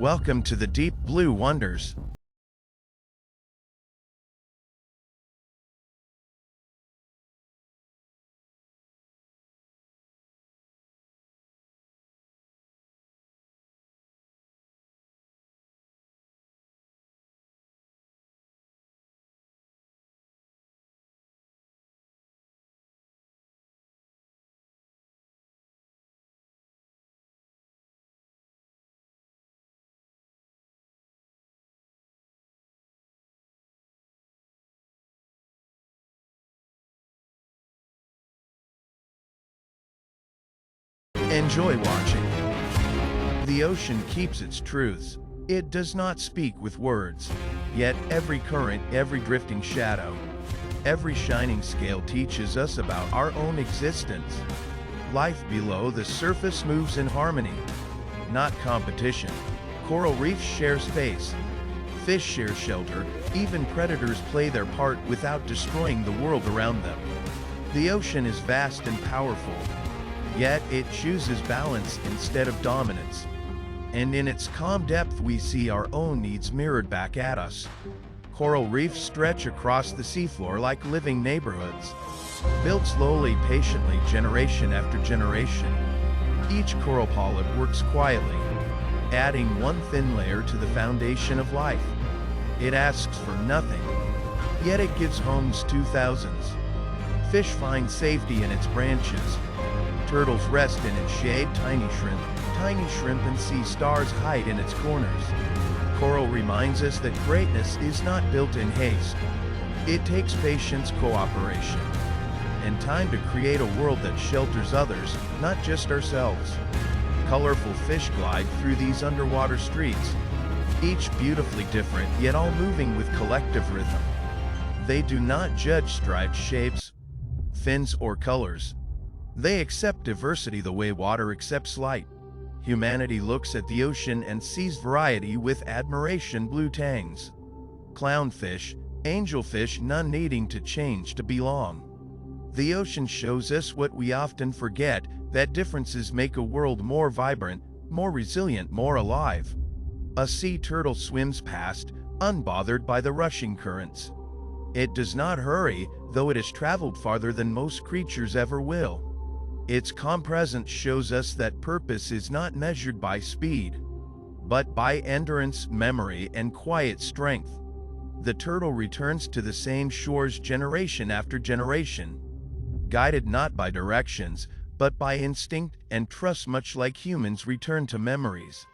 Welcome to the deep blue wonders. Enjoy watching. The ocean keeps its truths. It does not speak with words. Yet every current, every drifting shadow, every shining scale teaches us about our own existence. Life below the surface moves in harmony, not competition. Coral reefs share space. Fish share shelter. Even predators play their part without destroying the world around them. The ocean is vast and powerful. Yet it chooses balance instead of dominance. And in its calm depth we see our own needs mirrored back at us. Coral reefs stretch across the seafloor like living neighborhoods, built slowly, patiently, generation after generation. Each coral polyp works quietly, adding one thin layer to the foundation of life. It asks for nothing, yet it gives homes to thousands. Fish find safety in its branches. Turtles rest in its shade. Tiny shrimp and sea stars hide in its corners. Coral reminds us that greatness is not built in haste. It takes patience, cooperation, and time to create a world that shelters others, not just ourselves. Colorful fish glide through these underwater streets, each beautifully different, yet all moving with collective rhythm. They do not judge stripes, shapes, fins, or colors. They accept diversity the way water accepts light. Humanity looks at the ocean and sees variety with admiration. Blue tangs, clownfish, angelfish, none needing to change to belong. The ocean shows us what we often forget, that differences make a world more vibrant, more resilient, more alive. A sea turtle swims past, unbothered by the rushing currents. It does not hurry, though it has traveled farther than most creatures ever will. Its calm presence shows us that purpose is not measured by speed, but by endurance, memory, and quiet strength. The turtle returns to the same shores generation after generation, guided not by directions, but by instinct and trust, much like humans return to memories,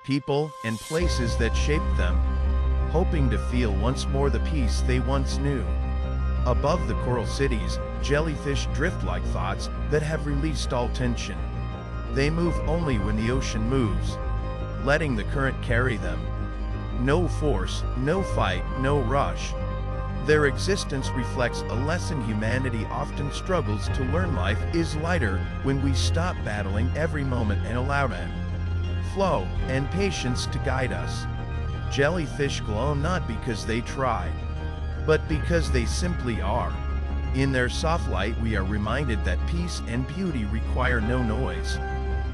people, and places that shaped them, hoping to feel once more the peace they once knew. Above the coral cities, jellyfish drift like thoughts that have released all tension. They move only when the ocean moves, letting the current carry them. No force, no fight, no rush. Their existence reflects a lesson humanity often struggles to learn. Life is lighter when we stop battling every moment and allow it flow and patience to guide us. Jellyfish glow not because they try, but because they simply are. In their soft light we are reminded that peace and beauty require no noise.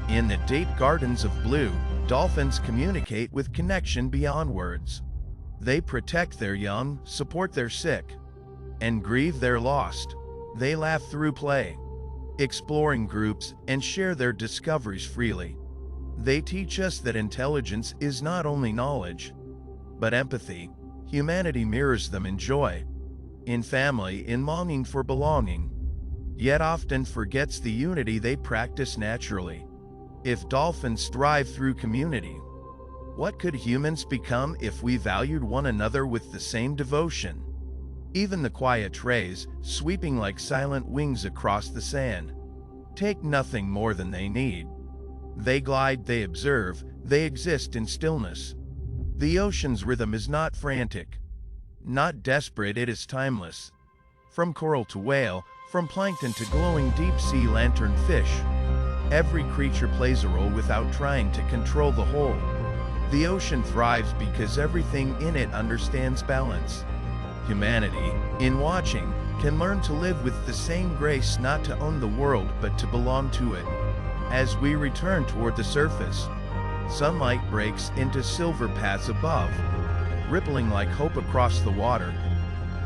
In the deep gardens of blue, dolphins communicate with connection beyond words. They protect their young, support their sick, and grieve their lost. They laugh through play, exploring groups, and share their discoveries freely. They teach us that intelligence is not only knowledge, but empathy. Humanity mirrors them in joy, in family, in longing for belonging, yet often forgets the unity they practice naturally. If dolphins thrive through community, what could humans become if we valued one another with the same devotion? Even the quiet trees, sweeping like silent wings across the sand, take nothing more than they need. They glide, they observe, they exist in stillness. The ocean's rhythm is not frantic, not desperate, it is timeless. From coral to whale, from plankton to glowing deep sea lanternfish, every creature plays a role without trying to control the whole. The ocean thrives because everything in it understands balance. Humanity, in watching, can learn to live with the same grace, not to own the world but to belong to it. As we return toward the surface, Sunlight breaks into silver paths above, rippling like hope across the water.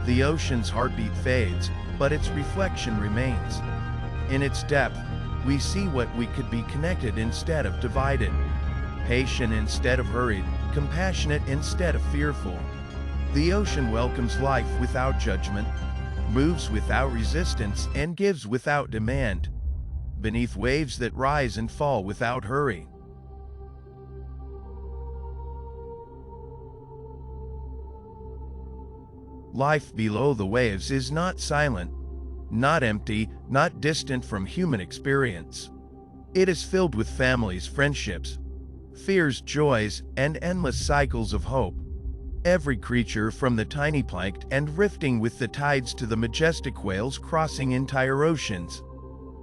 The ocean's heartbeat fades, but its reflection remains. In its depth, we see what we could be, connected instead of divided, patient instead of hurried, compassionate instead of fearful. The ocean welcomes life without judgment, moves without resistance, and gives without demand, beneath waves that rise and fall without hurry. Life below the waves is not silent, not empty, not distant from human experience. It is filled with families, friendships, fears, joys, and endless cycles of hope. Every creature, from the tiny plankton drifting with the tides to the majestic whales crossing entire oceans,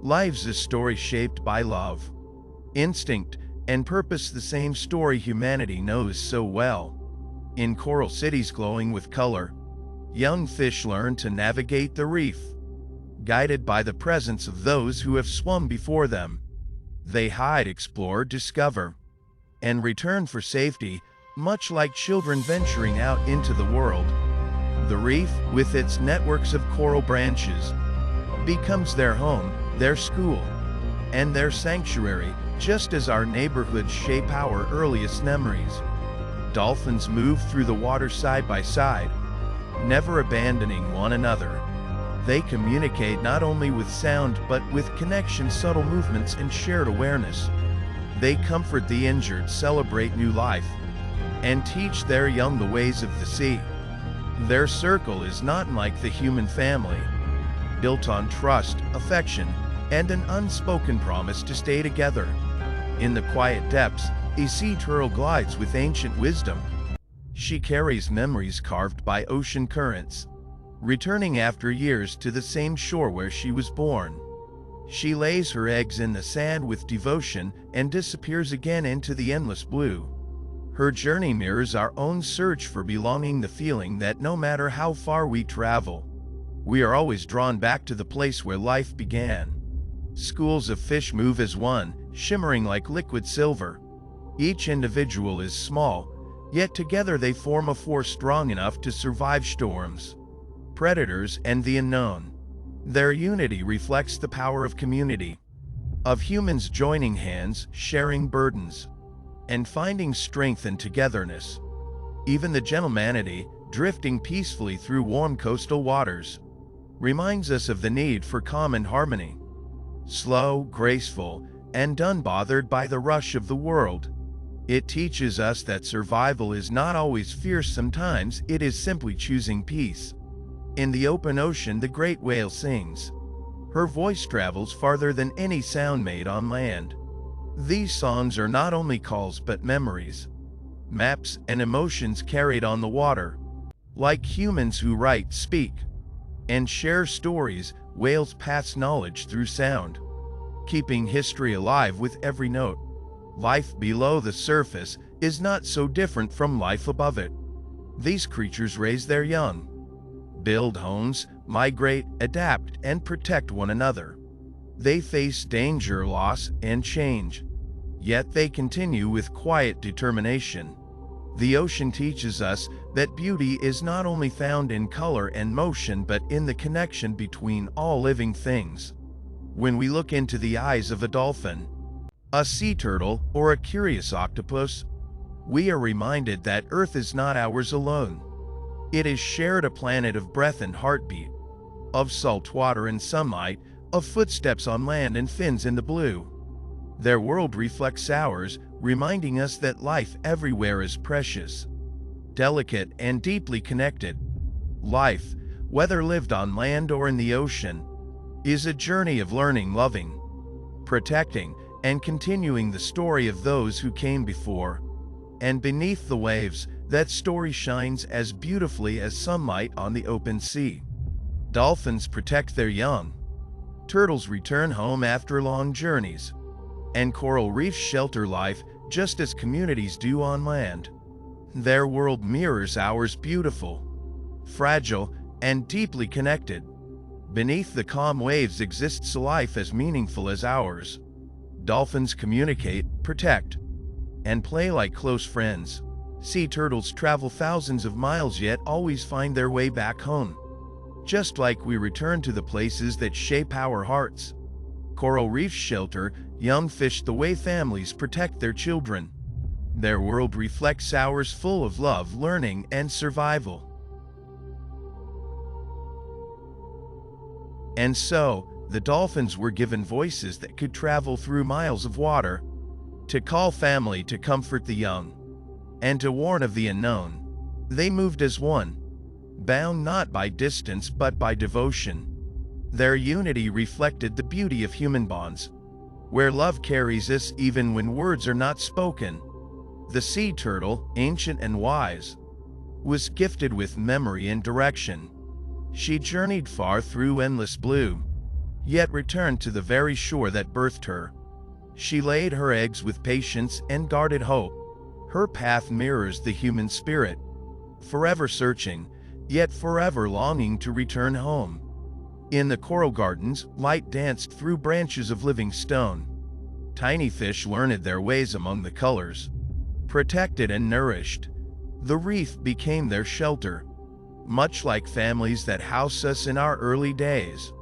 lives a story shaped by love, instinct, and purpose, the same story humanity knows so well. In coral cities glowing with color, young fish learn to navigate the reef. Guided by the presence of those who have swum before them, they hide, explore, discover, and return for safety, much like children venturing out into the world. The reef, with its networks of coral branches, becomes their home, their school, and their sanctuary, just as our neighborhoods shape our earliest memories. Dolphins move through the water side by side, never abandoning one another. They communicate not only with sound but with connection, subtle movements, and shared awareness. They comfort the injured, celebrate new life, and teach their young the ways of the sea. Their circle is not like the human family, built on trust, affection, and an unspoken promise to stay together. In the quiet depths, a sea turtle glides with ancient wisdom. She carries memories carved by ocean currents, returning after years to the same shore where she was born. She lays her eggs in the sand with devotion and disappears again into the endless blue. Her journey mirrors our own search for belonging, the feeling that no matter how far we travel, we are always drawn back to the place where life began. Schools of fish move as one, shimmering like liquid silver. Each individual is small, yet together they form a force strong enough to survive storms, predators, and the unknown. Their unity reflects the power of community, of humans joining hands, sharing burdens, and finding strength in togetherness. Even the gentle manatee, drifting peacefully through warm coastal waters, reminds us of the need for calm and harmony. Slow, graceful, and unbothered by the rush of the world, it teaches us that survival is not always fierce. Sometimes it is simply choosing peace. In the open ocean, the great whale sings. Her voice travels farther than any sound made on land. These songs are not only calls but memories, maps, and emotions carried on the water. Like humans who write, speak, and share stories, whales pass knowledge through sound, keeping history alive with every note. Life below the surface is not so different from life above it. These creatures raise their young, build homes, migrate, adapt, and protect one another. They face danger, loss, and change, yet they continue with quiet determination. The ocean teaches us that beauty is not only found in color and motion but in the connection between all living things. When we look into the eyes of a dolphin, a sea turtle, or a curious octopus, we are reminded that Earth is not ours alone. It is shared, a planet of breath and heartbeat, of salt water and sunlight, of footsteps on land and fins in the blue. Their world reflects ours, reminding us that life everywhere is precious, delicate, and deeply connected. Life, whether lived on land or in the ocean, is a journey of learning, loving, protecting, and continuing the story of those who came before. And beneath the waves, that story shines as beautifully as sunlight on the open sea. Dolphins protect their young, turtles return home after long journeys, and coral reefs shelter life just as communities do on land. Their world mirrors ours, beautiful, fragile, and deeply connected. Beneath the calm waves exists a life as meaningful as ours. Dolphins communicate, protect, and play like close friends. Sea turtles travel thousands of miles yet always find their way back home. Just like we return to the places that shape our hearts. Coral reefs shelter young fish the way families protect their children. Their world reflects ours, full of love, learning, and survival. And so, the dolphins were given voices that could travel through miles of water, to call family, to comfort the young, and to warn of the unknown. They moved as one, bound not by distance but by devotion. Their unity reflected the beauty of human bonds, where love carries us even when words are not spoken. The sea turtle, ancient and wise, was gifted with memory and direction. She journeyed far through endless blue, yet returned to the very shore that birthed her. She laid her eggs with patience and guarded hope. Her path mirrors the human spirit, forever searching, yet forever longing to return home. In the coral gardens, light danced through branches of living stone. Tiny fish learned their ways among the colors. Protected and nourished, the reef became their shelter, much like families that house us in our early days,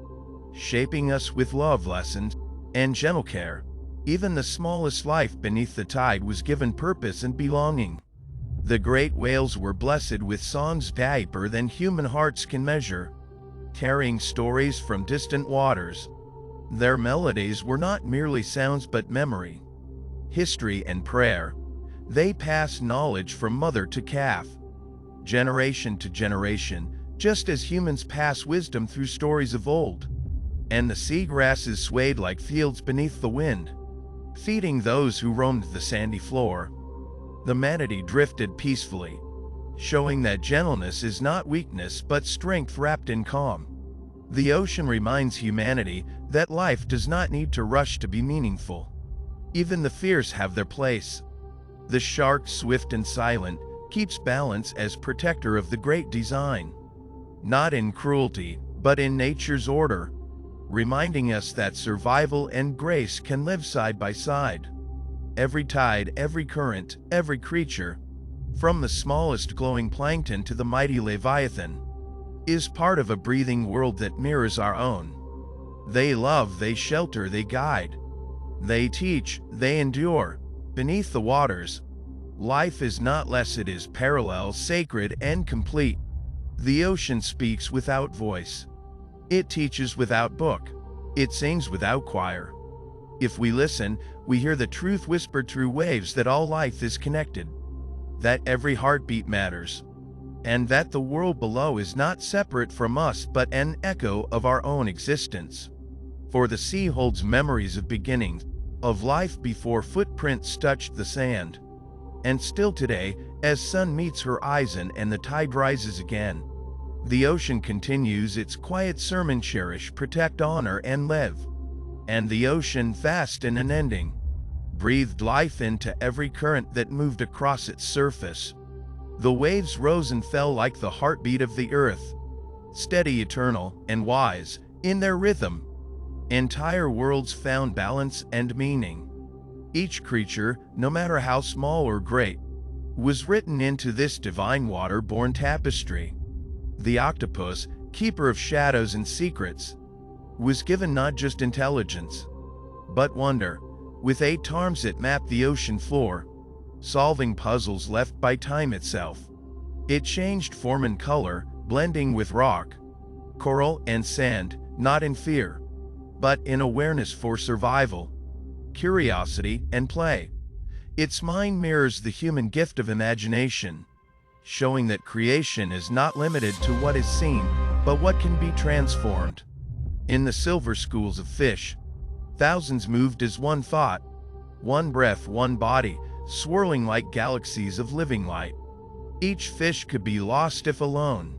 shaping us with love lessons and gentle care. Even the smallest life beneath the tide was given purpose and belonging. The great whales were blessed with songs deeper than human hearts can measure, carrying stories from distant waters. Their melodies were not merely sounds but memory, history, and prayer. They passed knowledge from mother to calf, generation to generation, just as humans pass wisdom through stories of old. And the seagrasses swayed like fields beneath the wind, feeding those who roamed the sandy floor. The manatee drifted peacefully, showing that gentleness is not weakness but strength wrapped in calm. The ocean reminds humanity that life does not need to rush to be meaningful. Even the fierce have their place. The shark, swift and silent, keeps balance as protector of the great design, not in cruelty, but in nature's order, reminding us that survival and grace can live side by side. Every tide, every current, every creature, from the smallest glowing plankton to the mighty leviathan, is part of a breathing world that mirrors our own. They love, they shelter, they guide, they teach, they endure. Beneath the waters, life is not less, it is parallel, sacred, and complete. The ocean speaks without voice. It teaches without book. It sings without choir. If we listen, we hear the truth whispered through waves that all life is connected, that every heartbeat matters, and that the world below is not separate from us but an echo of our own existence. For the sea holds memories of beginnings, of life before footprints touched the sand. And still today, as sun meets horizon and the tide rises again, the ocean continues its quiet sermon: cherish, protect, honor, and live. And the ocean, vast and unending, breathed life into every current that moved across its surface. The waves rose and fell like the heartbeat of the earth, steady, eternal, and wise in their rhythm. Entire worlds found balance and meaning. Each creature, no matter how small or great, was written into this divine water-born tapestry. The octopus, keeper of shadows and secrets, was given not just intelligence, but wonder. With 8 arms it mapped the ocean floor, solving puzzles left by time itself. It changed form and color, blending with rock, coral, and sand, not in fear, but in awareness for survival, curiosity, and play. Its mind mirrors the human gift of imagination, showing that creation is not limited to what is seen, but what can be transformed. In the silver schools of fish, thousands moved as one thought, one breath, one body, swirling like galaxies of living light. Each fish could be lost if alone,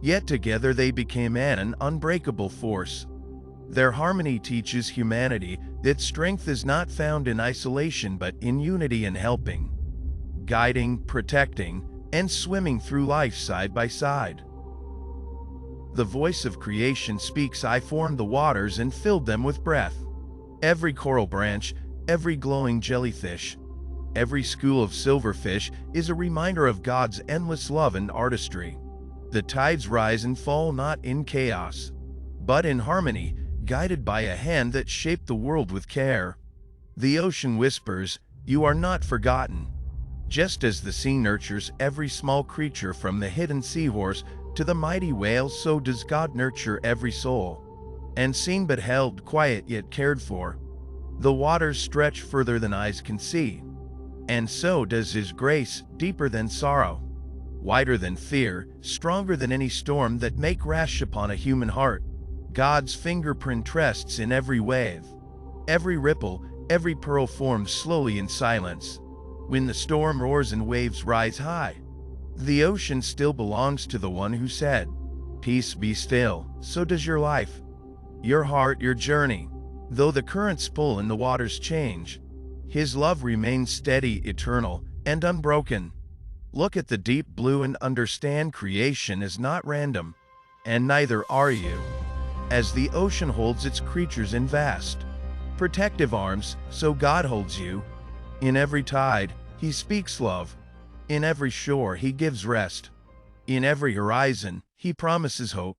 yet together they became an unbreakable force. Their harmony teaches humanity that strength is not found in isolation but in unity and helping, guiding, protecting, and swimming through life side by side. The voice of creation speaks: I formed the waters and filled them with breath. Every coral branch, every glowing jellyfish, Every school of silverfish is a reminder of God's endless love and artistry. The tides rise and fall not in chaos, but in harmony, guided by a hand that shaped the world with care. The ocean whispers, "You are not forgotten." Just as the sea nurtures every small creature from the hidden seahorse to the mighty whale, so does God nurture every soul. Unseen but held, quiet yet cared for. The waters stretch further than eyes can see. And so does His grace, deeper than sorrow, wider than fear, stronger than any storm that may crash upon a human heart. God's fingerprint rests in every wave, every ripple, every pearl forms slowly in silence. When the storm roars and waves rise high, the ocean still belongs to the one who said, "Peace, be still." So does your life, your heart, your journey. Though the currents pull and the waters change, His love remains steady, eternal, and unbroken. Look at the deep blue and understand creation is not random, and neither are you. As the ocean holds its creatures in vast, protective arms, so God holds you. In every tide, He speaks love. In every shore, He gives rest. In every horizon, He promises hope.